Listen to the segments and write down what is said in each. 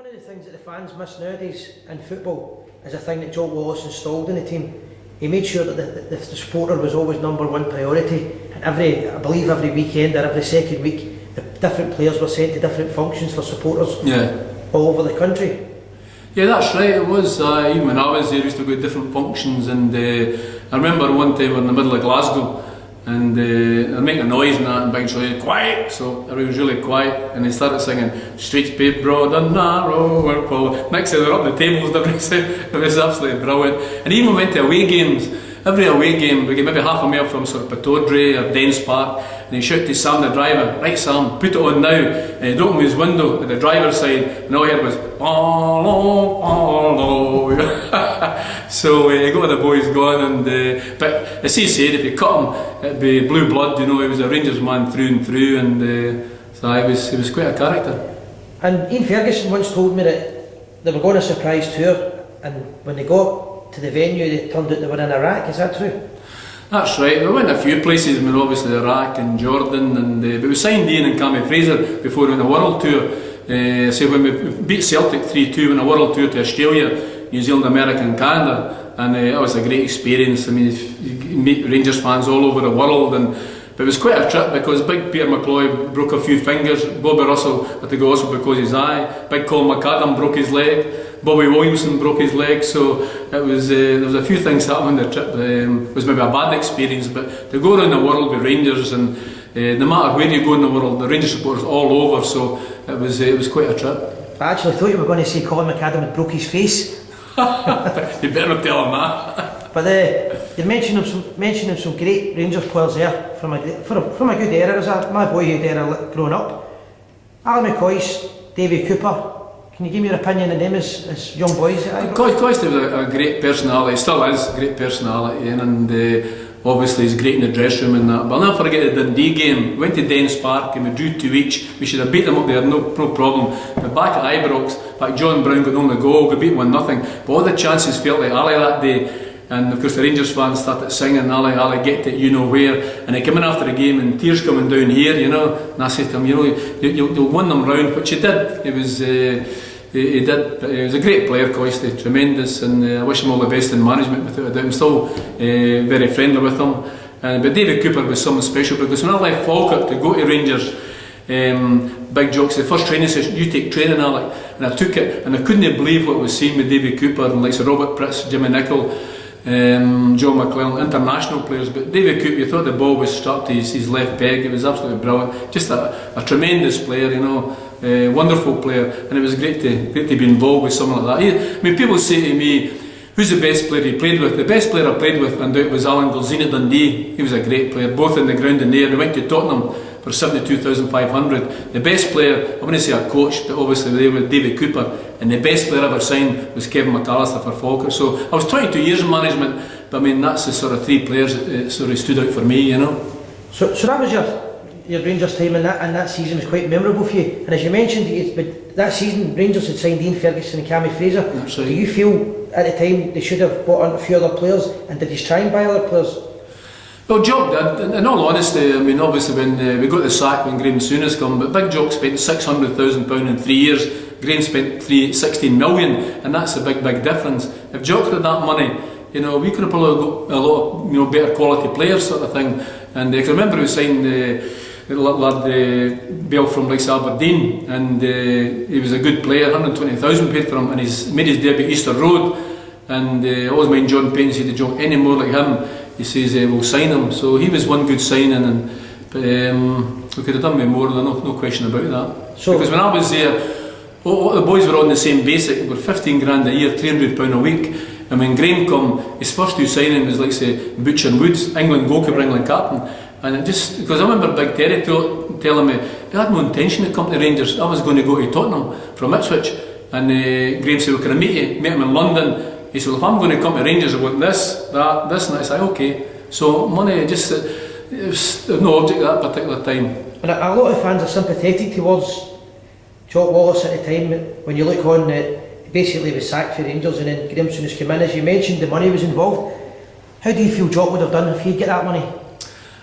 one of the things that the fans miss nowadays in football is a thing that Jock Wallace installed in the team. He made sure that the supporter was always number one priority, and I believe every weekend or every second week, the different players were sent to different functions for supporters all over the country. Yeah, that's right, it was. Even when I was there, we used to go to different functions, and I remember one time we were in the middle of Glasgow, and they're making a noise and that, and Big Joy, quiet! So everyone was really quiet, and they started singing, streets paved broad and narrow, we're Paul. Next thing they're up the tables and everything. It was absolutely brilliant. And even went to away games. Every away game, we get maybe half a mile from sort of Pataudry or Dens Park, and he shouted to Sam the driver, right Sam, put it on now, and he'd open his window at the driver's side, and all he heard was, follow, follow. So he got the boys going, and but as he said, if you cut him, it'd be blue blood, you know, he was a Rangers man through and through, and so he was quite a character. And Ian Ferguson once told me that they were going on a surprise tour, and when they got to the venue, they turned out they were in Iraq. Is that true? That's right. We went a few places. I mean, obviously Iraq and Jordan, and but we signed Ian and Cammy Fraser before we went on a world tour. So when we beat Celtic 3-2 on a world tour to Australia, New Zealand, America, and Canada, and it was a great experience. I mean, you meet Rangers fans all over the world, but it was quite a trip because Big Peter McCloy broke a few fingers. Bobby Russell had to go also because of his eye. Big Colin McAdam broke his leg. Bobby Williamson broke his leg, so it was there was a few things happening on the trip. It was maybe a bad experience, but to go around the world with Rangers, and no matter where you go in the world, the Rangers supporters all over, so it was quite a trip. I actually thought you were going to say Colin McAdam had broke his face. You better not tell him that. But you're mentioning some great Rangers players there from a good era. As my boyhood era growing up, Alan McCoist, Davy Cooper. Can you give me your opinion on them as young boys? Coist was a great personality, still is a great personality, and obviously he's great in the dressing room and that. But I'll never forget the Dundee game. We went to Dens Park and we drew 2 each. We should have beat them up there, no problem. But back at Ibrox, back John Brown got on the goal, we beat 1-0. But all the chances felt like Ali that day. And of course the Rangers fans started singing, Ali, get it, you know where. And they came in after the game and tears coming down here, you know. And I said to him, you know, you'll win them round, which he did. It was... He did. He was a great player, Coisty, tremendous, and I wish him all the best in management without a doubt. I'm still very friendly with him. But David Cooper was something special because when I left Falkirk to go to Rangers, Big Jock said, the first training session, you take training, Alec. And I took it, and I couldn't believe what I was seeing with David Cooper and like Sir Robert Pritz, Jimmy Nicholl, John McClellan, international players. But David Cooper, you thought the ball was struck to his left peg. It was absolutely brilliant. Just a tremendous player, you know. Wonderful player, and it was great to be involved with someone like that. I mean, people say to me, who's the best player he played with? The best player I played with, and it was Alan Golzini Dundee. He was a great player, both in the ground and there. He went to Tottenham for 72,500. The best player, I wouldn't say a coach, but obviously they were David Cooper, and the best player I ever signed was Kevin McAllister for Falkirk. So I was 22 years in management, but I mean, that's the sort of 3 players that sort of stood out for me, you know. So that was your Rangers time, and that season was quite memorable for you. And as you mentioned, but that season Rangers had signed Ian Ferguson and Cammy Fraser. That's right. Do you feel at the time they should have bought on a few other players, and did you try and buy other players? Well, Jock did. In all honesty, I mean, obviously when we got the sack when Graham Soonest come, but Big Jock spent £600,000 in 3 years. Graham spent 16 million, and that's a big difference. If Jock had that money, you know, we could have probably got a lot of, you know, better quality players, sort of thing. And I can remember we signed the lad Bell from Aberdeen, and he was a good player. 120,000 paid for him, and he's made his debut at Easter Road. And I always mind John Payne said to Jock, any more like him, he says we'll sign him. So he was one good signing, but we could have done with more. There's no question about that. So, because when I was there, the boys were on the same basic. They were 15 grand a year, £300 a week. And when Graham come, his first 2 signings was like say Butch and Woods, England goalkeeper, England captain. And it just, because I remember Big Terry telling me, I had no intention to come to Rangers. I was going to go to Tottenham from Ipswich. And Graham said, well, can I meet you? Meet him in London. He said, well, if I'm going to come to Rangers, I want this, that, this, and that. I said, okay. So money, just, it was no object at that particular time. And a lot of fans are sympathetic towards Jock Wallace at the time. When you look on, basically he was sacked for Rangers, and then Graham Soonest came in. As you mentioned, the money was involved. How do you feel Jock would have done if he'd get that money?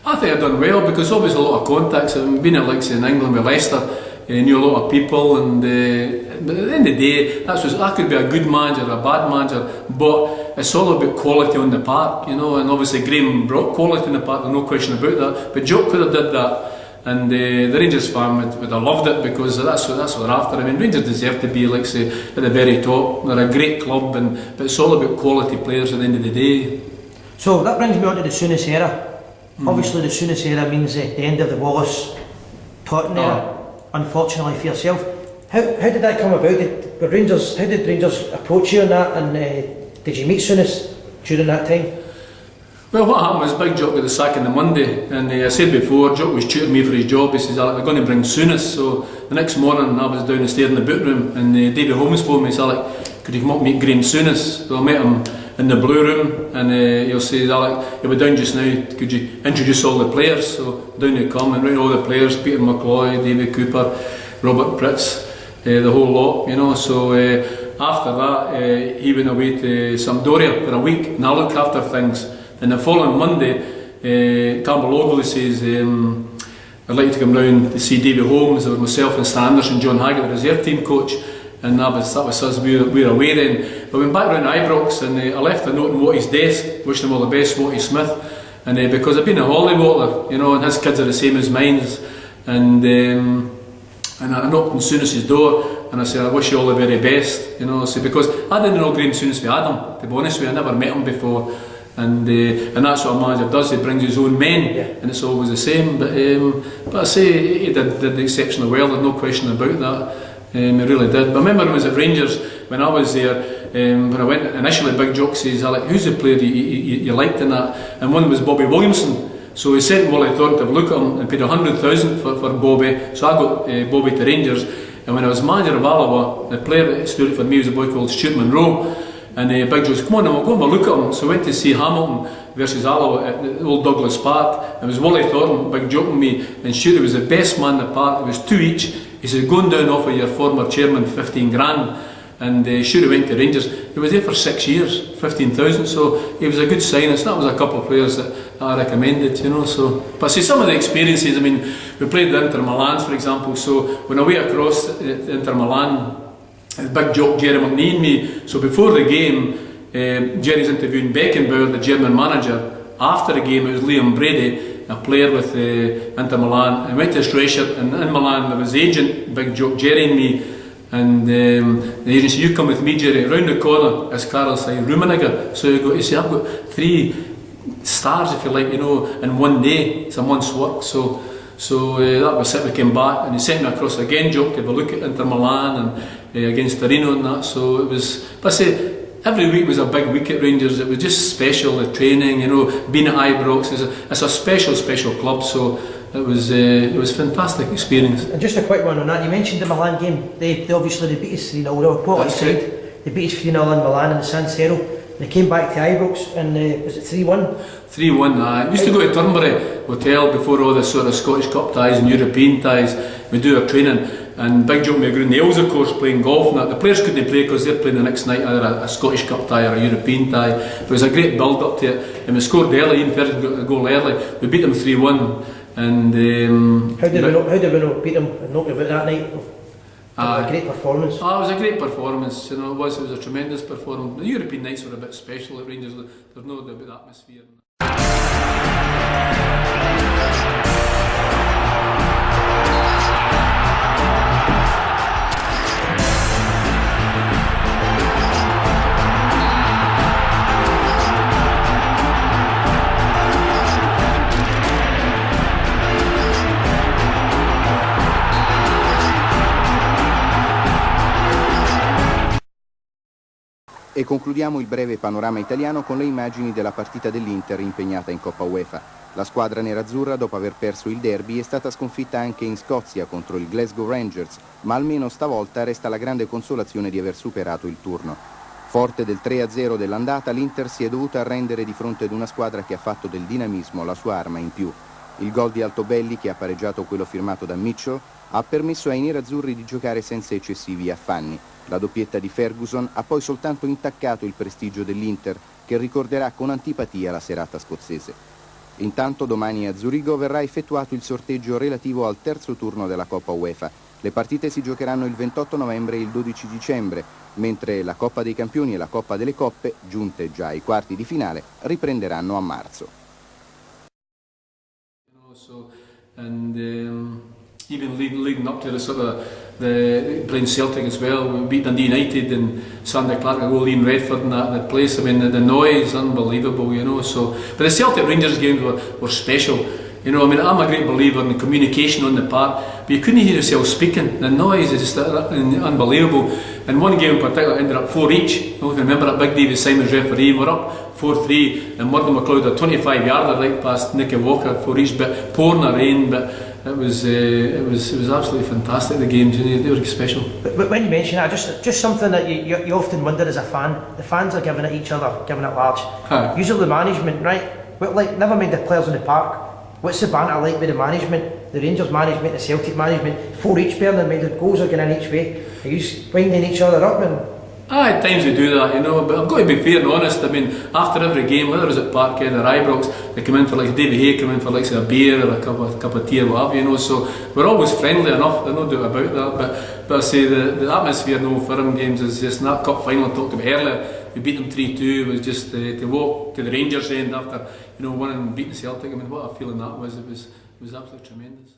I think I've done well, because obviously a lot of contacts. I've been at like in England with Leicester, knew a lot of people, and but at the end of the day, I could be a good manager or a bad manager, but it's all about quality on the park, you know. And obviously Graham brought quality on the park, there's no question about that. But Jock could have did that, and the Rangers fan would have loved it, because that's what they're after. I mean, Rangers deserve to be, like say, at the very top. They're a great club, but it's all about quality players at the end of the day. So that brings me on to the Soonest Era. Obviously the Soonest Era means the end of the Wallace Totten era, unfortunately for yourself. How did that come about? How did Rangers approach you on that, and did you meet Soonest during that time? Well, what happened was Big Jock got the sack on the Monday, and I said before, Jock was tutoring me for his job. He says, Alex, they're going to bring Soonest. So the next morning I was down the stairs in the boot room, and David Holmes phoned me and said, Alex, could you come up and meet Graham Soonest? So I met him in the blue room, and he'll say, Alex, you'll be down just now, could you introduce all the players? So down they come, and right, all the players, Peter McCloy, David Cooper, Robert Pritz, the whole lot, you know. So after that, he went away to Sampdoria for a week, and I looked after things. And the following Monday, Campbell Ogley says, I'd like to come round to see David Holmes. There was myself and Stan Anderson, John Haggart, the reserve team coach, and that was us. We were away then. I went back round Ibrox, and I left a note on Watty's desk, wishing him all the best, Watty Smith. And because I've been a Hollywoodler, you know, and his kids are the same as mine, and I knocked on Soonest's door, and I said, I wish you all the very best, you know. So because I didn't know Graham Soonest with Adam, to be honest with you, I never met him before. And that's what a manager does, he brings his own men, and it's always the same. But I say he did exceptionally well, there's no question about that. He really did. But I remember when I was at Rangers, when I was there, when I went initially, Big Jock says, Alex, who's the player you liked in that? And one was Bobby Williamson. So he sent Wally Thornton to have a look at him and paid 100,000 for Bobby. So I got Bobby to Rangers. And when I was manager of Alloa, the player that stood for me was a boy called Stuart Monroe. And Big Joe said, come on, we'll go and have a look at him. So I went to see Hamilton versus Alloa at the old Douglas Park. It was Wally Thornton, Big Joe and me, and Stuart was the best man in the park. It was 2 each. He said, going down off of your former chairman 15 grand. And Stuart went to Rangers. He was there for 6 years, 15,000. So he was a good signing. So that was a couple of players that I recommended, you know. So, but see, some of the experiences, I mean, we played the Inter Milan, for example. So when I went across Inter Milan, Big Jock, Jerry McNee and me. So before the game, Jerry's interviewing Beckenbauer, the German manager. After the game, it was Liam Brady, a player with Inter Milan. I went to Streichert, and in Milan there was the agent, Big Jock, Jerry and me. And the agent said, you come with me, Jerry. Round the corner is Karl Sagan Rummenigge. So you say, I've got 3 stars, if you like, you know, in one day. It's a month's work. So that was it. We came back, and he sent me across again, Jock, to have a look at Inter Milan and against Torino and that. So it was, but I say, every week was a big week at Rangers. It was just special, the training, you know, being at Ibrox. It's a special club. So it was a fantastic experience. And just a quick one on that, you mentioned the Milan game. They obviously beat us 3-0, they were quality side. They beat us 3-0 in Milan in the San Siro. They came back to Ibrox, and was it 3-1? 3-1, I used to go to Turnberry Hotel before all the sort of Scottish Cup ties and European ties. We do our training, and Big Jock and me were going to Nails, of course, playing golf and that. The players couldn't play because they're playing the next night, either a Scottish Cup tie or a European tie. But it was a great build up to it, and we scored early. Ian Ferguson got a goal early. We beat them 3-1. And how did we not beat them and knock about that night? A great performance. It was a great performance, you know. It was a tremendous performance. The European nights were a bit special at Rangers. There's no doubt about the atmosphere. E concludiamo il breve panorama italiano con le immagini della partita dell'Inter impegnata in Coppa UEFA. La squadra nerazzurra, dopo aver perso il derby, è stata sconfitta anche in Scozia contro il Glasgow Rangers, ma almeno stavolta resta la grande consolazione di aver superato il turno. Forte del 3-0 dell'andata, l'Inter si è dovuta arrendere di fronte ad una squadra che ha fatto del dinamismo la sua arma in più. Il gol di Altobelli, che ha pareggiato quello firmato da Mitchell, ha permesso ai nerazzurri di giocare senza eccessivi affanni. La doppietta di Ferguson ha poi soltanto intaccato il prestigio dell'Inter, che ricorderà con antipatia la serata scozzese. Intanto domani a Zurigo verrà effettuato il sorteggio relativo al terzo turno della Coppa UEFA. Le partite si giocheranno il 28 novembre e il 12 dicembre, mentre la Coppa dei Campioni e la Coppa delle Coppe, giunte già ai quarti di finale, riprenderanno a marzo. Even leading up to the sort of the playing Celtic as well, we beat Dundee United and Sandy Clark, a goal in Redford and that place. I mean, the noise, unbelievable, you know. So, but the Celtic Rangers games were special. You know, I mean, I'm a great believer in the communication on the park, but you couldn't hear yourself speaking. The noise is just unbelievable. And one game in particular ended up 4 each. I don't know if you remember that big David Simons referee. We're up 4-3, and Murdo McLeod a 25-yarder right past Nicky Walker 4 each, but pouring the rain. But it was absolutely fantastic. The games, you know, they were special. But when you mention that, just something that you often wonder as a fan. The fans are giving it each other, giving it large. Usually the management, right? Well, like, never mind the players on the park. What's the banter like with the management? The Rangers management, the Celtic management, 4 each pair, and the goals are going in each way. Are you winding each other up? And at times we do that, you know, but I've got to be fair and honest. I mean, after every game, whether it's at Parkhead or Ibrox, they come in for like Davy Hay, come in for like a beer or a cup of tea or whatever, you know. So we're always friendly enough. There's no doubt about that. But I say the atmosphere, no firm games is just that cup final I talked about earlier. We beat them 3-2. It was just to walk to the Rangers end after, you know, winning and beating Celtic. I mean, what a feeling that was. It was absolutely tremendous.